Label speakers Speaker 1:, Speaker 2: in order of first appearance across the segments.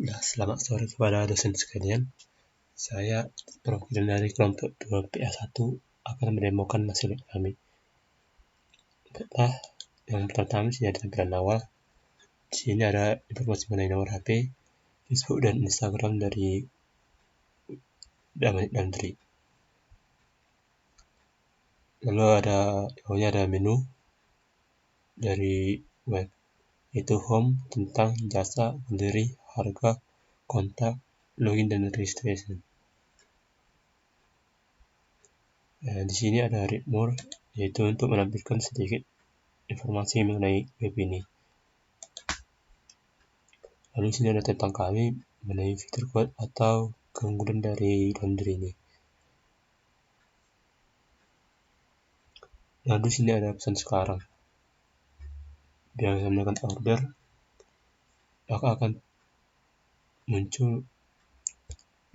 Speaker 1: Nah, selamat sore kepada dosen sekalian. Saya perwakilan dari kelompok 2 PA1 akan mendemokan hasil kami. Nah, yang pertama sih ada tampilan awal. Di sini ada informasi mengenai nomor HP, Facebook dan Instagram dari Damanik dan Tri. Lalu ada menu dari web, yaitu home tentang jasa, galeri, harga, kontak, login dan registration. Di sini ada read more, yaitu untuk menampilkan sedikit informasi mengenai web ini. Lalu di sini ada tentang kami mengenai fitur code atau keunggulan dari laundry ini. Lalu di sini ada pesan sekarang. Bila saya menekan order, maka akan muncul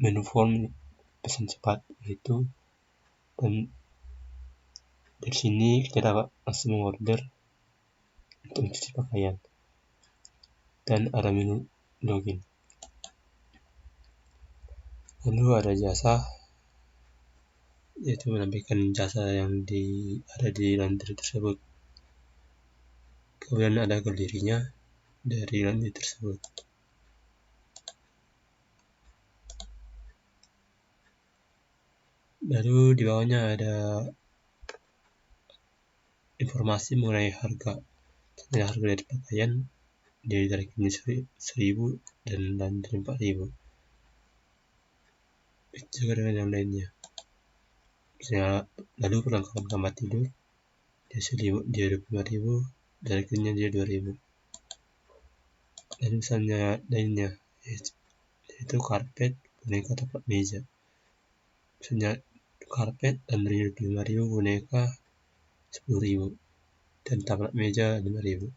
Speaker 1: menu form pesan cepat, yaitu dan dari sini kita dapat langsung mengorder untuk mencuci pakaian dan ada menu login. Lalu ada jasa, yaitu menampilkan jasa yang ada di laundry tersebut. Kemudian ada galerinya dari laundry tersebut. Lalu di bawahnya ada informasi mengenai harga. Harga dari pakaian dari kini 1.000 dan laundry 4.000. Itu juga dengan yang lainnya. Lalu perlengkapan kamar tidur dia 1.000, dia 25.000, dari kini dia 2.000. Dan misalnya lainnya yaitu karpet, boneka, tempat meja. Misalnya karpet dan dari 25.000, boneka 10.000 dan tabrak meja 5.000.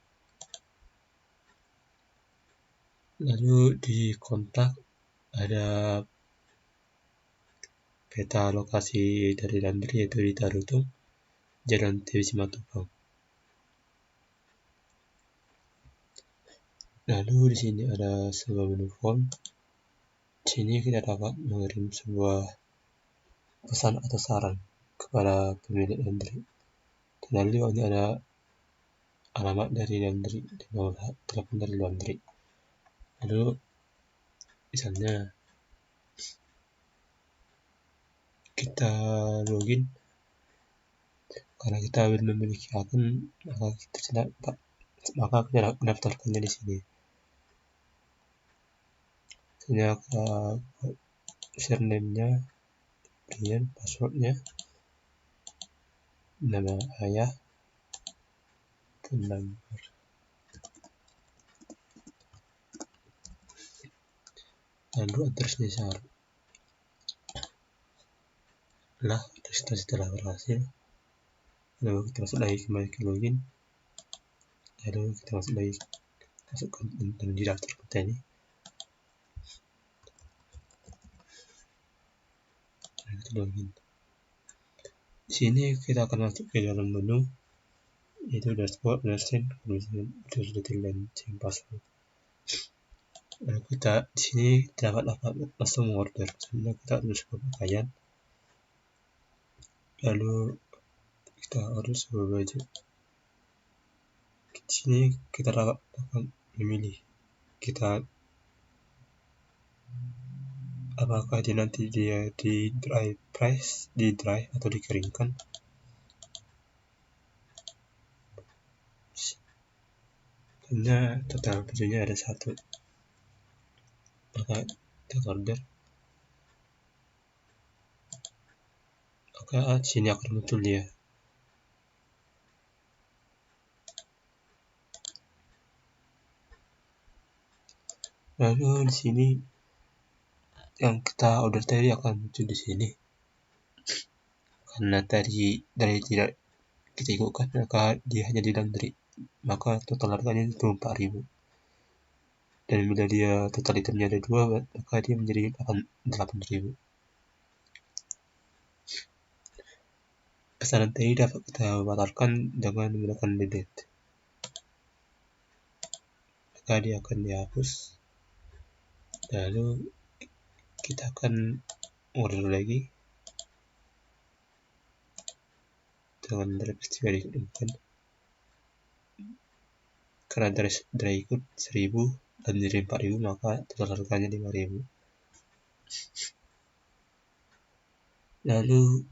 Speaker 1: Lalu di kontak ada peta lokasi dari laundry, yaitu di Tarutung, Jalan TV Simatupang. Lalu di sini ada sebuah menu form. Di sini kita dapat mengirim sebuah pesan atau saran kepada pemilik laundry. Dan lalu ini ada alamat dari laundry dan nomor telepon dari laundry. Lalu misalnya kita login karena kita belum memiliki akun, maka kita mendaftarkannya di sini. Misalnya username-nya Bryan, password-nya nama ayah, phone number. Lalu address Jasa. Registrasi telah berhasil. Lalu kita masuk lagi kembali ke login. Lalu kita masuk lagi dan di daftar kita ini. Lalu kita login. Di sini kita akan masuk ke dalam menu, yaitu dashboard, lesson, detail dan change password. Lalu kita di sini dapat langsung order. Misalnya kita order sebuah pakaian, lalu kita order sebuah baju. Di sini kita dapat memilih apakah dia nanti di dry press, di dry atau dikeringkan. Hanya total bajunya ada 1, maka kita order. Maka di sini akan muncul dia. Lalu di sini yang kita order tadi akan muncul di sini. Karena dari tidak kita ikutkan, maka dia hanya di laundry, maka total harganya 24.000. Dan bila dia total itemnya ada 2, maka dia menjadi 8.000. Pesanan tadi dapat kita batalkan dengan menggunakan delete. Maka dia akan dihapus. Lalu kita akan order lagi dengan dari peristiwa dikirimkan. Karena dari ikut 1000 dan jadi 4000, maka total harganya 5000. Lalu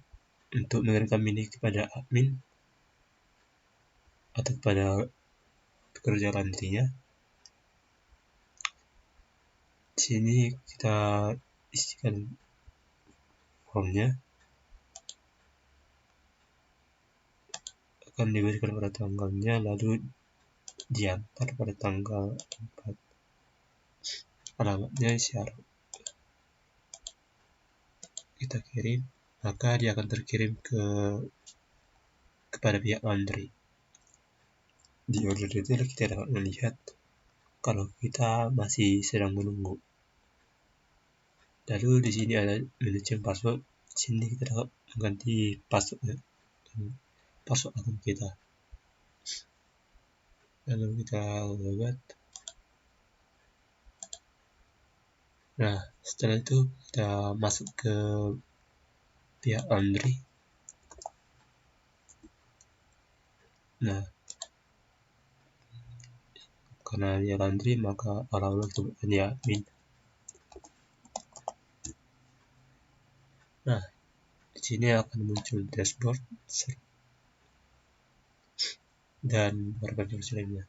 Speaker 1: untuk mengirimkan ini kepada admin atau kepada pekerja laundrynya, di sini kita isikan formnya, akan diberikan pada tanggalnya, lalu diantar pada tanggal 4. Alamatnya Sirait. Kita kirim, maka dia akan terkirim kepada pihak laundry. Di order detail kita dapat melihat kalau kita masih sedang menunggu. Lalu di sini ada menu change password. Di sini kita dapat mengganti password akun kita. Lalu kita login. Nah, setelah itu kita masuk ke pihak laundry. Nah, karena dia laundry, maka awal-awal kita buatkan dia admin. Nah, di sini akan muncul dashboard dan beberapa versi lainnya.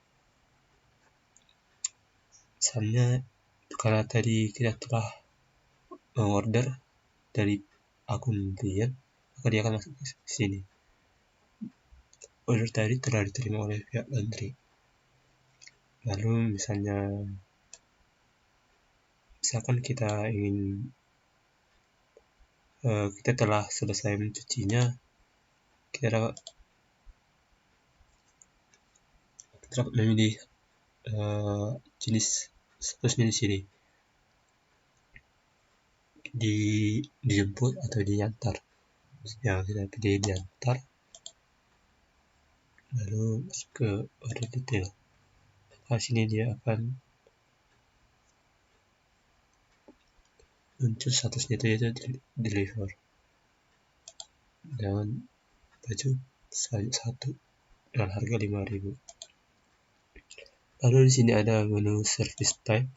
Speaker 1: Misalnya, karena tadi kita telah mengorder dari akun Bryan, maka dia akan masuk ke sini. Order tadi telah diterima oleh pihak laundry. Lalu misalkan kita ingin kita telah selesai mencucinya, kita dapat memilih jenis statusnya di sini, dijemput atau diantar. Yang kita pilih diantar, lalu masuk ke order detail. Maka sini dia akan muncul statusnya itu yaitu deliver dengan baju satu dengan harga 5000. Lalu di sini ada menu service type.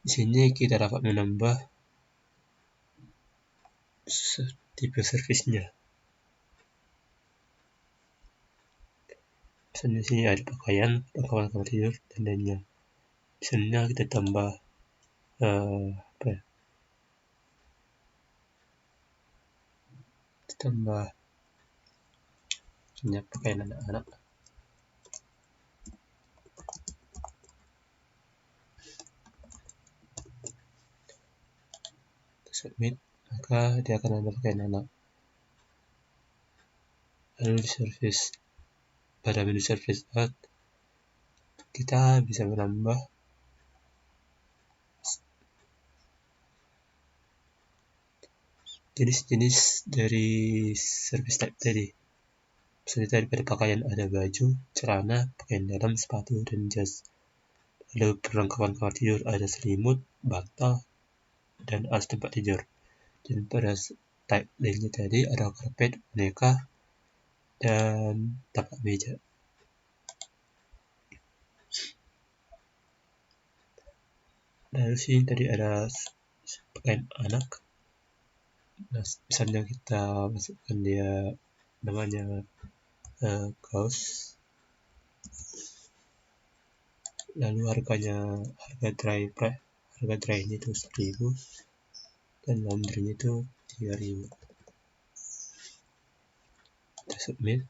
Speaker 1: Di sini kita dapat menambah tipe servisnya. Misalnya di sini ada pakaian, kamar tidur, dan lainnya. Misalnya kita tambah pakaian anak-anak. Submit, maka dia akan nambah pakaian anak. Lalu di service, pada menu service out, kita bisa menambah jenis-jenis dari service type tadi. Misalnya tadi pada pakaian ada baju, celana, pakaian dalam, sepatu, dan jas. Lalu perlengkapan kamar tidur ada selimut, bantal, dan alas tempat tidur. Dan pada type lainnya tadi ada karpet, boneka, dan tapak meja. Lalu sini tadi ada pakaian anak. Nah, misalnya kita masukkan dia namanya kaos, lalu harga dry-nya itu 1000 dan laundry-nya itu 3000. Kita submit,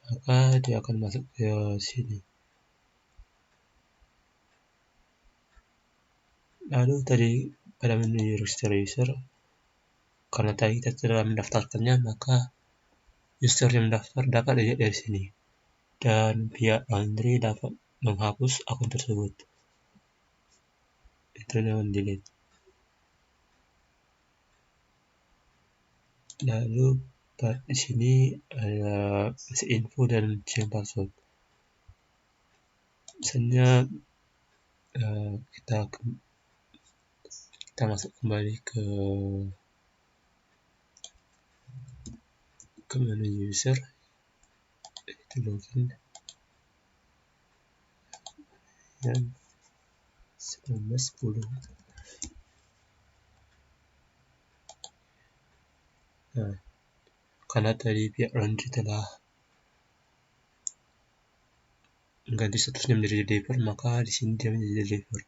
Speaker 1: maka dia akan masuk ke sini. Lalu tadi pada menu register user, karena tadi kita telah mendaftarkannya, maka user yang mendaftar dapat dilihat dari sini, dan pihak laundry dapat menghapus akun tersebut. Itu dengan delete. Lalu di sini ada info dan change password. Misalnya kita masuk kembali ke menu user, itu login dan 1910. Nah, karena tadi pihak laundry telah mengganti statusnya menjadi deliver, maka di sini dia menjadi deliver.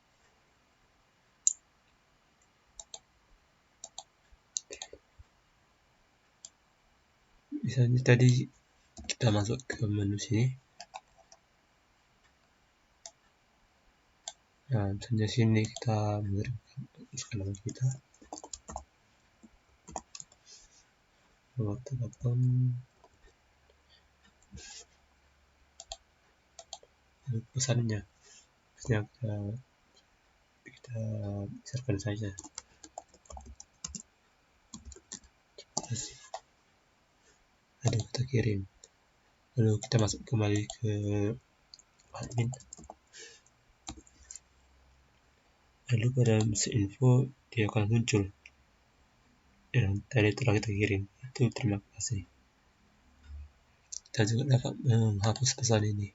Speaker 1: Misalnya tadi kita masuk ke menu sini. Nah, misalnya sini kita mengirimkan nama kita, nomor telepon, lalu pesannya. Misalnya kita besarkan saja. Lalu kita kirim. Lalu kita masuk kembali ke admin. Lalu pada info dia akan muncul yang tadi telah kita kirim. Itu terima kasih. Kita juga dapat menghapus pesan ini.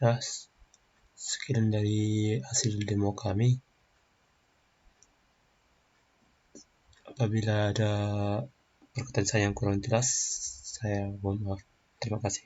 Speaker 1: Nah, sekian dari hasil demo kami. Apabila ada perkataan saya yang kurang jelas, saya mohon maaf. Terima kasih.